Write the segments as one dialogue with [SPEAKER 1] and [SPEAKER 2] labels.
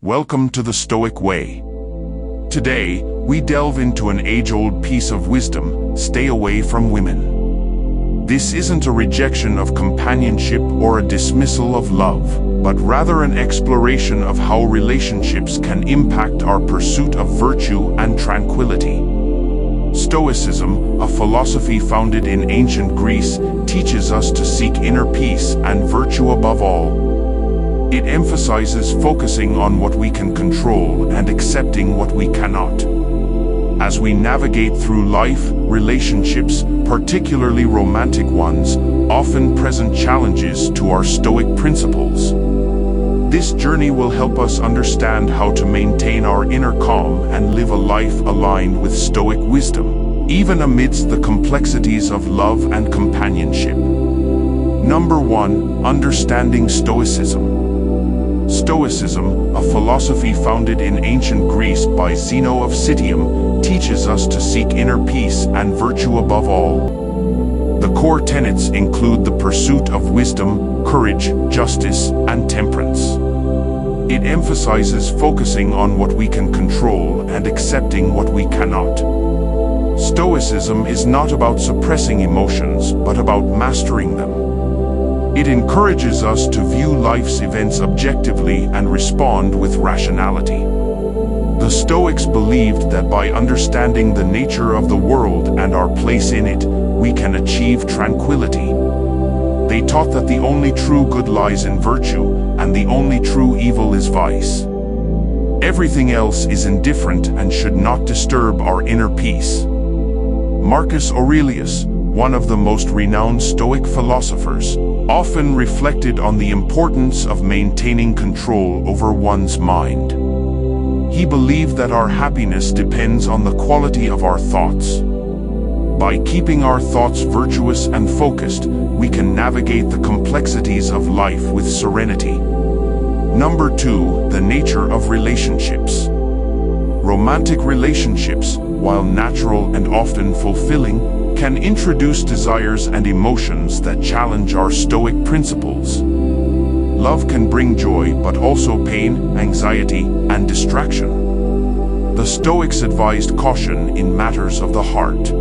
[SPEAKER 1] Welcome to the Stoic Way. Today, we delve into an age-old piece of wisdom: stay away from women. This isn't a rejection of companionship or a dismissal of love, but rather an exploration of how relationships can impact our pursuit of virtue and tranquility. Stoicism, a philosophy founded in ancient Greece, teaches us to seek inner peace and virtue above all. It emphasizes focusing on what we can control and accepting what we cannot. As we navigate through life, relationships, particularly romantic ones, often present challenges to our Stoic principles. This journey will help us understand how to maintain our inner calm and live a life aligned with Stoic wisdom, even amidst the complexities of love and companionship. Number 1. Understanding Stoicism. Stoicism, a philosophy founded in ancient Greece by Zeno of Citium, teaches us to seek inner peace and virtue above all. The core tenets include the pursuit of wisdom, courage, justice, and temperance. It emphasizes focusing on what we can control and accepting what we cannot. Stoicism is not about suppressing emotions, but about mastering them. It encourages us to view life's events objectively and respond with rationality. The Stoics believed that by understanding the nature of the world and our place in it, we can achieve tranquility. They taught that the only true good lies in virtue, and the only true evil is vice. Everything else is indifferent and should not disturb our inner peace. Marcus Aurelius, one of the most renowned Stoic philosophers, often reflected on the importance of maintaining control over one's mind. He believed that our happiness depends on the quality of our thoughts. By keeping our thoughts virtuous and focused, we can navigate the complexities of life with serenity. Number 2. The nature of relationships. Romantic relationships, while natural and often fulfilling, can introduce desires and emotions that challenge our Stoic principles. Love can bring joy, but also pain, anxiety, and distraction. The Stoics advised caution in matters of the heart.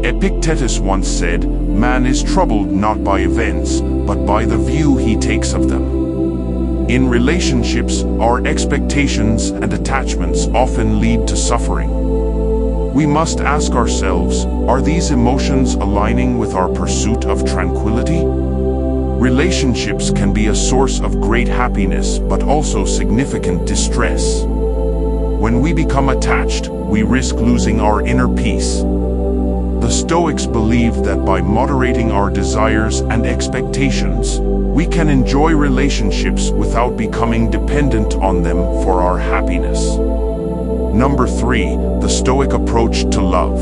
[SPEAKER 1] Epictetus once said, "Man is troubled not by events, but by the view he takes of them." In relationships, our expectations and attachments often lead to suffering. We must ask ourselves, are these emotions aligning with our pursuit of tranquility? Relationships can be a source of great happiness, but also significant distress. When we become attached, we risk losing our inner peace. The Stoics believed that by moderating our desires and expectations, we can enjoy relationships without becoming dependent on them for our happiness. Number 3. The Stoic approach to love.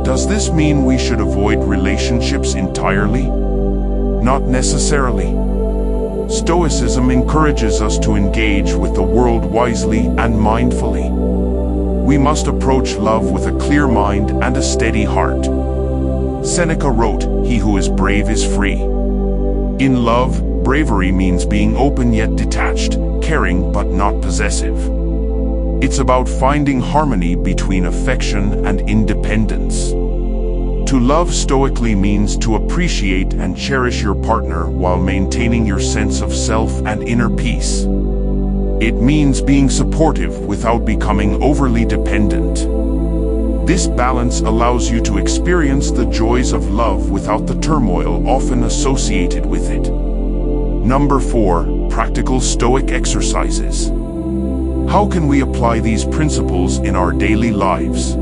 [SPEAKER 1] Does this mean we should avoid relationships entirely? Not necessarily. Stoicism encourages us to engage with the world wisely and mindfully. We must approach love with a clear mind and a steady heart. Seneca wrote, "He who is brave is free." In love, bravery means being open yet detached, caring but not possessive. It's about finding harmony between affection and independence. To love stoically means to appreciate and cherish your partner while maintaining your sense of self and inner peace. It means being supportive without becoming overly dependent. This balance allows you to experience the joys of love without the turmoil often associated with it. Number 4. Practical Stoic exercises. How can we apply these principles in our daily lives?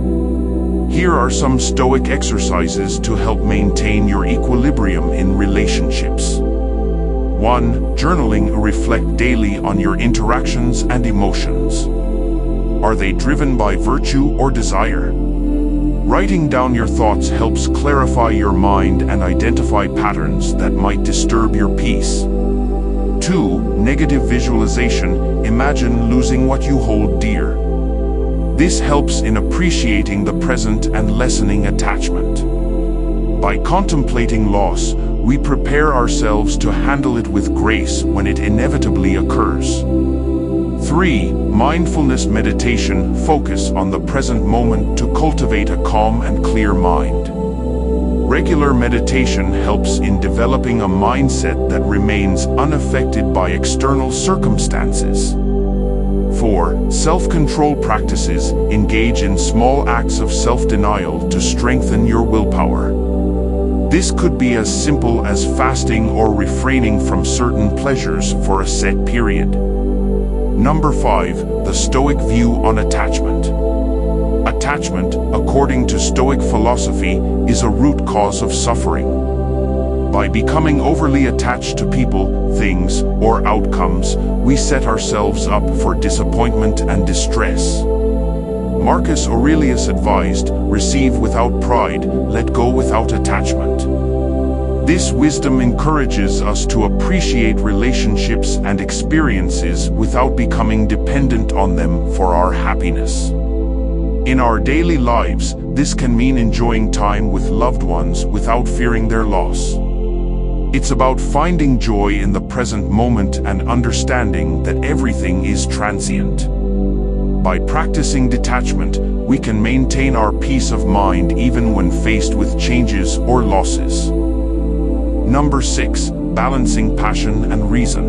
[SPEAKER 1] Here are some Stoic exercises to help maintain your equilibrium in relationships. 1. Journaling or reflect daily on your interactions and emotions. Are they driven by virtue or desire? Writing down your thoughts helps clarify your mind and identify patterns that might disturb your peace. 2. Negative visualization. Imagine losing what you hold dear. This helps in appreciating the present and lessening attachment. By contemplating loss, we prepare ourselves to handle it with grace when it inevitably occurs. 3. 3. Mindfulness meditation. Focus on the present moment to cultivate a calm and clear mind. Regular meditation helps in developing a mindset that remains unaffected by external circumstances. 4. Self-control practices. Engage in small acts of self-denial to strengthen your willpower. This could be as simple as fasting or refraining from certain pleasures for a set period. Number 5. The Stoic view on attachment. Attachment, according to Stoic philosophy, is a root cause of suffering. By becoming overly attached to people, things, or outcomes, we set ourselves up for disappointment and distress. Marcus Aurelius advised, "Receive without pride, let go without attachment." This wisdom encourages us to appreciate relationships and experiences without becoming dependent on them for our happiness. In our daily lives, this can mean enjoying time with loved ones without fearing their loss. It's about finding joy in the present moment and understanding that everything is transient. By practicing detachment, we can maintain our peace of mind even when faced with changes or losses. Number 6. Balancing passion and reason.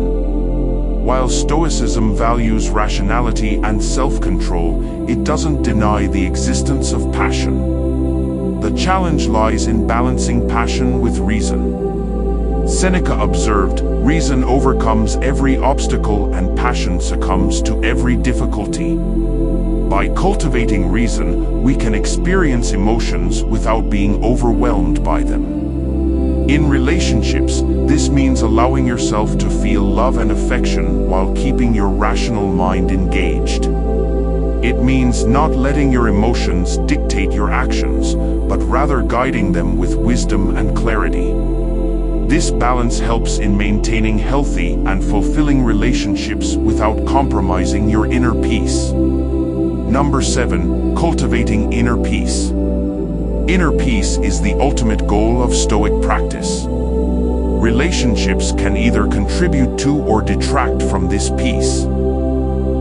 [SPEAKER 1] While Stoicism values rationality and self-control, it doesn't deny the existence of passion. The challenge lies in balancing passion with reason. Seneca observed, "Reason overcomes every obstacle and passion succumbs to every difficulty." By cultivating reason, we can experience emotions without being overwhelmed by them. In relationships, this means allowing yourself to feel love and affection while keeping your rational mind engaged. It means not letting your emotions dictate your actions, but rather guiding them with wisdom and clarity. This balance helps in maintaining healthy and fulfilling relationships without compromising your inner peace. Number 7. Cultivating inner peace. Inner peace is the ultimate goal of Stoic practice. Relationships can either contribute to or detract from this peace.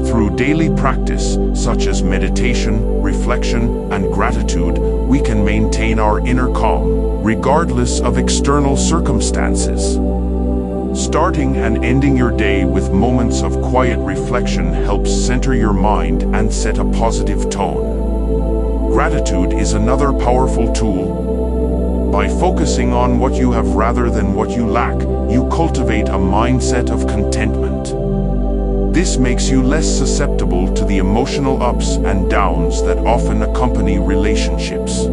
[SPEAKER 1] Through daily practice, such as meditation, reflection, and gratitude, we can maintain our inner calm, regardless of external circumstances. Starting and ending your day with moments of quiet reflection helps center your mind and set a positive tone. Gratitude is another powerful tool. By focusing on what you have rather than what you lack, you cultivate a mindset of contentment. This makes you less susceptible to the emotional ups and downs that often accompany relationships.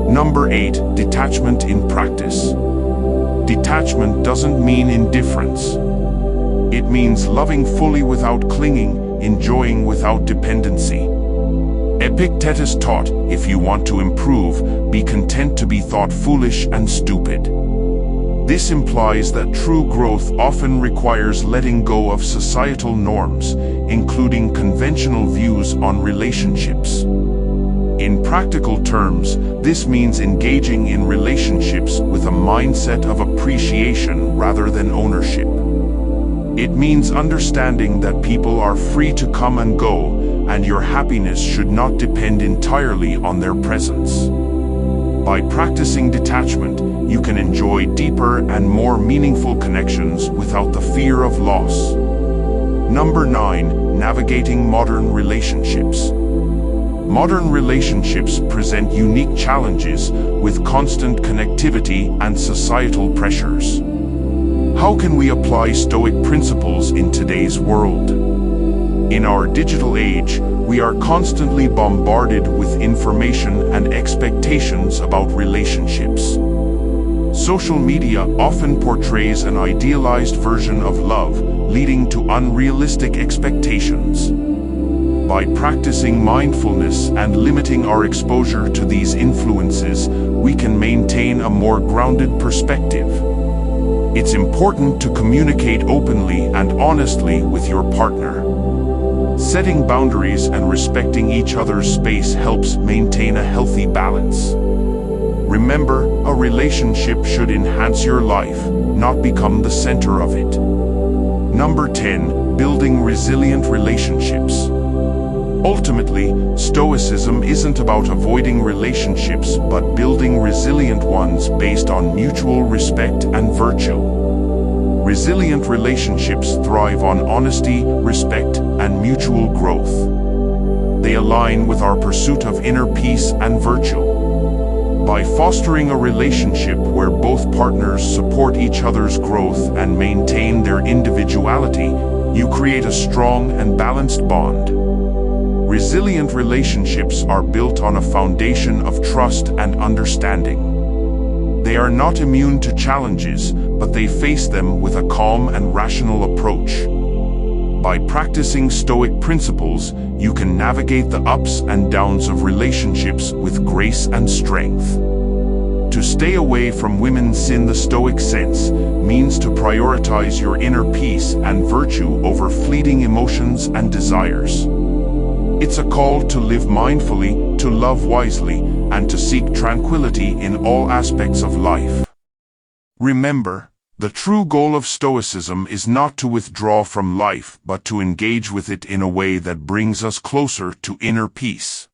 [SPEAKER 1] Number 8. Detachment in practice. Detachment doesn't mean indifference. It means loving fully without clinging, enjoying without dependency. Epictetus taught, if you want to improve, be content to be thought foolish and stupid. This implies that true growth often requires letting go of societal norms, including conventional views on relationships. In practical terms, this means engaging in relationships with a mindset of appreciation rather than ownership. It means understanding that people are free to come and go, and your happiness should not depend entirely on their presence. By practicing detachment, you can enjoy deeper and more meaningful connections without the fear of loss. Number 9. Navigating modern relationships. Modern relationships present unique challenges with constant connectivity and societal pressures. How can we apply Stoic principles in today's world? In our digital age, we are constantly bombarded with information and expectations about relationships. Social media often portrays an idealized version of love, leading to unrealistic expectations. By practicing mindfulness and limiting our exposure to these influences, we can maintain a more grounded perspective. It's important to communicate openly and honestly with your partner. Setting boundaries and respecting each other's space helps maintain a healthy balance. Remember, a relationship should enhance your life, not become the center of it. Number 10, building resilient relationships. Ultimately, Stoicism isn't about avoiding relationships but building resilient ones based on mutual respect and virtue. Resilient relationships thrive on honesty, respect, and mutual growth. They align with our pursuit of inner peace and virtue. By fostering a relationship where both partners support each other's growth and maintain their individuality, you create a strong and balanced bond. Resilient relationships are built on a foundation of trust and understanding. They are not immune to challenges, but they face them with a calm and rational approach. By practicing Stoic principles, you can navigate the ups and downs of relationships with grace and strength. To stay away from women in the Stoic sense means to prioritize your inner peace and virtue over fleeting emotions and desires. It's a call to live mindfully, to love wisely, and to seek tranquility in all aspects of life. Remember, the true goal of Stoicism is not to withdraw from life but to engage with it in a way that brings us closer to inner peace.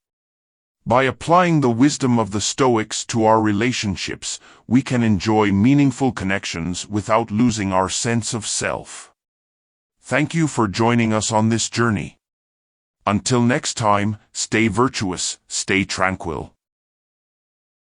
[SPEAKER 1] By applying the wisdom of the Stoics to our relationships, we can enjoy meaningful connections without losing our sense of self. Thank you for joining us on this journey. Until next time, stay virtuous, stay tranquil.